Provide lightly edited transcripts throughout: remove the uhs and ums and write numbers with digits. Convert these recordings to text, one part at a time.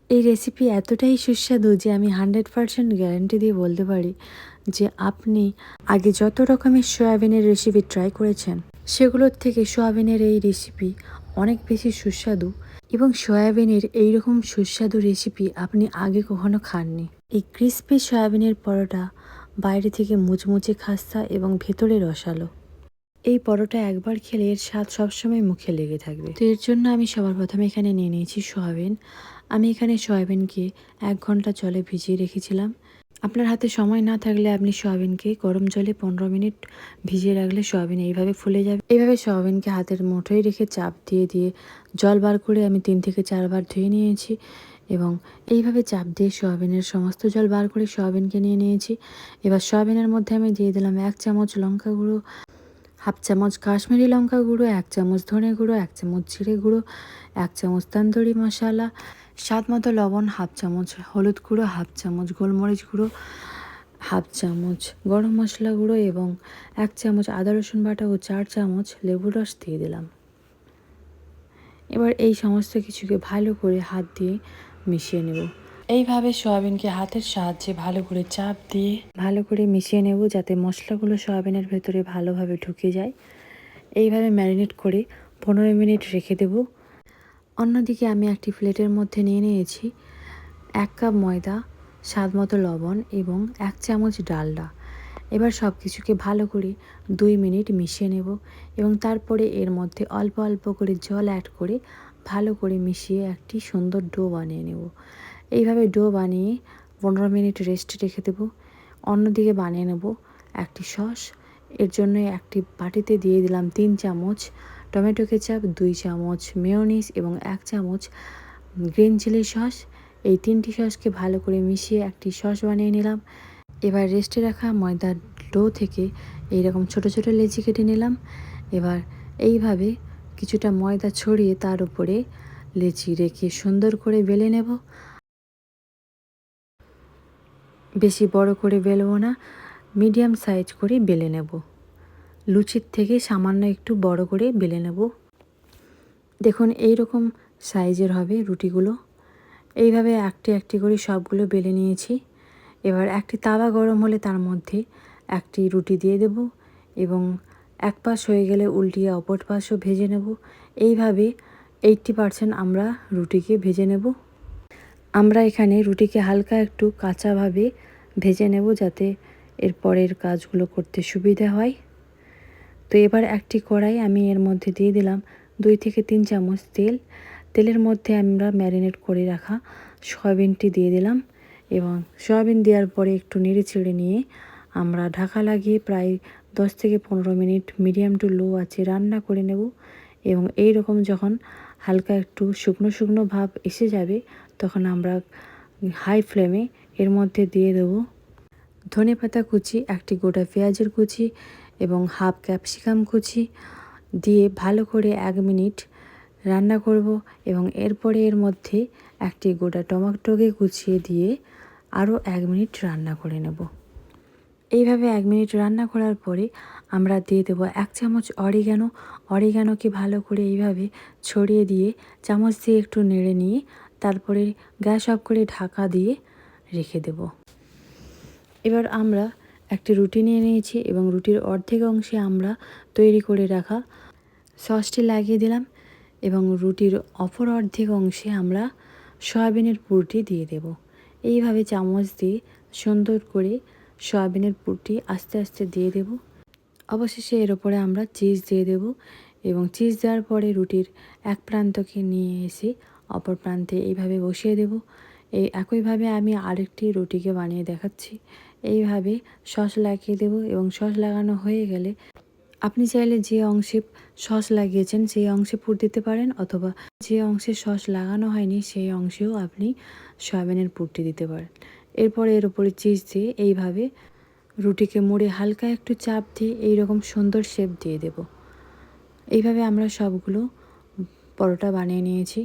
এই রেসিপি এতটাই সুস্বাদু যে আমি 100% গ্যারান্টি দিয়ে বলতে পারি যে আপনি আগে যত রকমের সয়াবিনের রেসিপি ট্রাই করেছেন সেগুলোর থেকে সয়াবিনের এই রেসিপি অনেক বেশি সুস্বাদু এবং সয়াবিনের এইরকম সুস্বাদু রেসিপি আপনি আগে কখনো খাননি। এই ক্রিস্পি সয়াবিনের পরোটা বাইরে থেকে মুচমুচে খাস্তা এবং ভেতরে রসালো। এই পরোটা একবার খেলে এর স্বাদ সবসময় মুখে লেগে থাকবে। তো এর জন্য আমি সবার প্রথমে এখানে নিয়ে নিয়েছি সয়াবিন। আমি এখানে সয়াবিনকে 1 ঘন্টা জলে ভিজিয়ে রেখেছিলাম। আপনার হাতে সময় না থাকলে আপনি সয়াবিনকে গরম জলে 15 মিনিট ভিজিয়ে রাখলে সয়াবিন এইভাবে ফুলে যাবে। এইভাবে সয়াবিনকে হাতের মুঠোয় রেখে চাপ দিয়ে দিয়ে জল বার করে আমি 3 থেকে 4 বার ধুয়ে নিয়েছি এবং এইভাবে চাপ দিয়ে সয়াবিনের সমস্ত জল বার করে সয়াবিনকে নিয়ে নিয়েছি। এবার সয়াবিনের মধ্যে আমি দিয়ে দিলাম 1 চামচ লঙ্কা গুঁড়ো, 1/2 চামচ কাশ্মীরি লঙ্কা গুঁড়ো, 1 চামচ ধনে গুঁড়ো, 1 চামচ জিরে গুঁড়ো, 1 চামচ তন্দুরি মশলা, স্বাদ মতো লবণ, 1/2 চামচ হলুদ গুঁড়ো, 1/2 চামচ গোলমরিচ গুঁড়ো, 1/2 চামচ গরম মশলা গুঁড়ো এবং 1 চামচ আদা রসুন বাটা ও 4 চামচ লেবুর রস দিয়ে দিলাম। এবার এই সমস্ত কিছুকে ভালো করে হাত দিয়ে মিশিয়ে নেব। এইভাবে সয়াবিনকে হাতের সাহায্যে ভালো করে চাপ দিয়ে ভালো করে মিশিয়ে নেব যাতে মশলাগুলো সয়াবিনের ভেতরে ভালোভাবে ঢুকে যায়। এইভাবে ম্যারিনেট করে 15 মিনিট রেখে দেব। অন্যদিকে আমি একটি প্লেটের মধ্যে নিয়ে নিয়েছি 1 কাপ ময়দা, স্বাদ মতো লবণ এবং 1 চামচ ডালডা। এবার সব কিছুকে ভালো করে 2 মিনিট মিশিয়ে নেব এবং তারপরে এর মধ্যে অল্প অল্প করে জল অ্যাড করে ভালো করে মিশিয়ে একটি সুন্দর ডো বানিয়ে নেব। এইভাবে ডো বানিয়ে 15 মিনিট রেস্টে রেখে দেব। অন্যদিকে বানিয়ে নেব একটি সস। এর জন্য একটি বাটিতে দিয়ে দিলাম 3 চামচ টমেটো কেচাপ, 2 চামচ মেয়োনিজ এবং 1 চামচ গ্রিন চিলি সস। এই 3টি সসকে ভালো করে মিশিয়ে একটি সস বানিয়ে নিলাম। এবার রেস্টে রাখা ময়দার ডো থেকে এইরকম ছোট ছোট লেচি কেটে নিলাম। এবার এইভাবে কিছুটা ময়দা ছড়িয়ে তার উপরে লেচি রেখে সুন্দর করে বেলে নেব। বেশি বড় করে বেলবো না, মিডিয়াম সাইজ করে বেলে নেব। লুচির থেকে সামান্য একটু বড় করে বেলে নেব। দেখুন এই রকম সাইজের হবে রুটিগুলো। এইভাবে একটি একটি করে সবগুলো বেলে নিয়েছি। এবার একটি তাওয়া গরম হলে তার মধ্যে একটি রুটি দিয়ে দেব এবং এক পাশ হয়ে গেলে উল্টিয়ে অপর পাশও ভেজে নেব। এইভাবে 80% আমরা রুটিকে ভেজে নেব। আমরা এখানে রুটিকে হালকা একটু কাঁচাভাবে ভেজে নেব যাতে এর পরের কাজগুলো করতে সুবিধা হয়। তো এবার একটি কড়াই আমি এর মধ্যে দিয়ে দিলাম 2 থেকে 3 চামচ তেল। তেলের মধ্যে আমরা ম্যারিনেট করে রাখা সয়াবিনটি দিয়ে দিলাম এবং সয়াবিন দেওয়ার পরে একটু নেড়ে ছেড়ে নিয়ে আমরা ঢাকা লাগিয়ে প্রায় 10 থেকে 15 মিনিট মিডিয়াম টু লো আঁচে রান্না করে নেব এবং এই রকম যখন হালকা একটু শুকনো শুকনো ভাব এসে যাবে তখন আমরা হাই ফ্লেমে এর মধ্যে দিয়ে দেবো ধনেপাতা কুচি, একটি গোটা পেঁয়াজের কুচি এবং 1/2 ক্যাপসিকাম কুচি দিয়ে ভালো করে 1 মিনিট রান্না করব এবং এরপরে এর মধ্যে একটি গোটা টমেটোকে কুচিয়ে দিয়ে আরও 1 মিনিট রান্না করে নেব। এইভাবে 1 মিনিট রান্না করার পরে আমরা দিয়ে দেবো 1 চামচ অরিগ্যানো। অরিগ্যানোকে ভালো করে এইভাবে ছড়িয়ে দিয়ে চামচ দিয়ে একটু নেড়ে নিয়ে তারপরে গ্যাস অফ করে ঢাকা দিয়ে রেখে দেব। এবার আমরা একটি রুটি নিয়ে নিয়েছি এবং রুটির অর্ধেক অংশে আমরা তৈরি করে রাখা সসটি লাগিয়ে দিলাম এবং রুটির অপর অর্ধেক অংশে আমরা সয়াবিনের পুরটি দিয়ে দেব। এইভাবে চামচ দিয়ে সুন্দর করে সয়াবিনের পুরটি আস্তে আস্তে দিয়ে দেব। অবশেষে এর ওপরে আমরা চিজ দিয়ে দেব এবং চিজ দেওয়ার পরে রুটির এক প্রান্তকে নিয়ে এসে অপর প্রান্তে এইভাবে বসিয়ে দেব। এই একইভাবে আমি আরেকটি রুটিকে বানিয়ে দেখাচ্ছি। এইভাবে সস লাগিয়ে দেব এবং সস লাগানো হয়ে গেলে আপনি চাইলে যে অংশে সস লাগিয়েছেন সেই অংশে পুর দিতে পারেন অথবা যে অংশে সস লাগানো হয়নি সেই অংশেও আপনি সয়াবিনের পুরটি দিতে পারেন। এরপরে এর উপরে চিজ দিয়ে এইভাবে রুটিকে মুড়ে হালকা একটু চাপ দিয়ে এইরকম সুন্দর শেপ দিয়ে দেব। এইভাবে আমরা সবগুলো পরোটা বানিয়ে নিয়েছি।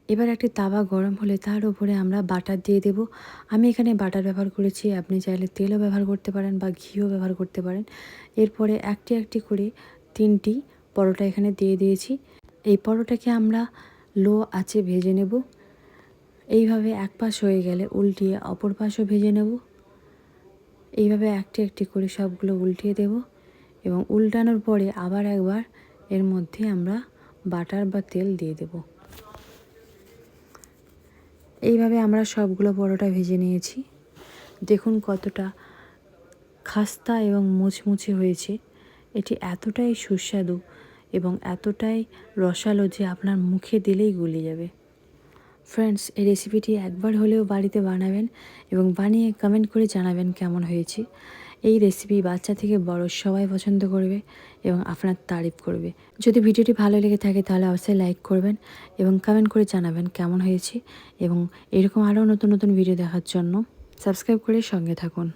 এবার একটি তাওয়া গরম হলে তার উপরে আমরা বাটার দিয়ে দেব। আমি এখানে বাটার ব্যবহার করেছি, আপনি চাইলে তেলও ব্যবহার করতে পারেন বা ঘিও ব্যবহার করতে পারেন। এরপরে একটি একটি করে 3টি পরোটা এখানে দিয়ে দিয়েছি। এই পরোটাকে আমরা লো আঁচে ভেজে নেব। এইভাবে এক পাশ হয়ে গেলে উল্টিয়ে অপর পাশও ভেজে নেব। এইভাবে একটি একটি করে সবগুলো উল্টিয়ে দেব এবং উল্টানোর পরে আবার একবার এর মধ্যে আমরা বাটার বা তেল দিয়ে দেব। এইভাবে আমরা সবগুলো পরোটা ভেজে নিয়েছি। দেখুন কতটা খাস্তা এবং মুচমুচে হয়েছে। এটি এতটাই সুস্বাদু এবং এতটাই রসালো যে আপনার মুখে দিলেই গলে যাবে। ফ্রেন্ডস, এই রেসিপিটি একবার হলেও বাড়িতে বানাবেন এবং বানিয়ে কমেন্ট করে জানাবেন কেমন হয়েছে। এই রেসিপি বাচ্চা থেকে বড় সবাই পছন্দ করবে এবং আপনার তারিফ করবে। যদি ভিডিওটি ভালো লেগে থাকে তাহলে অবশ্যই লাইক করবেন এবং কমেন্ট করে জানাবেন কেমন হয়েছে এবং এরকম আরও নতুন নতুন ভিডিও দেখার জন্য সাবস্ক্রাইব করে সঙ্গে থাকুন।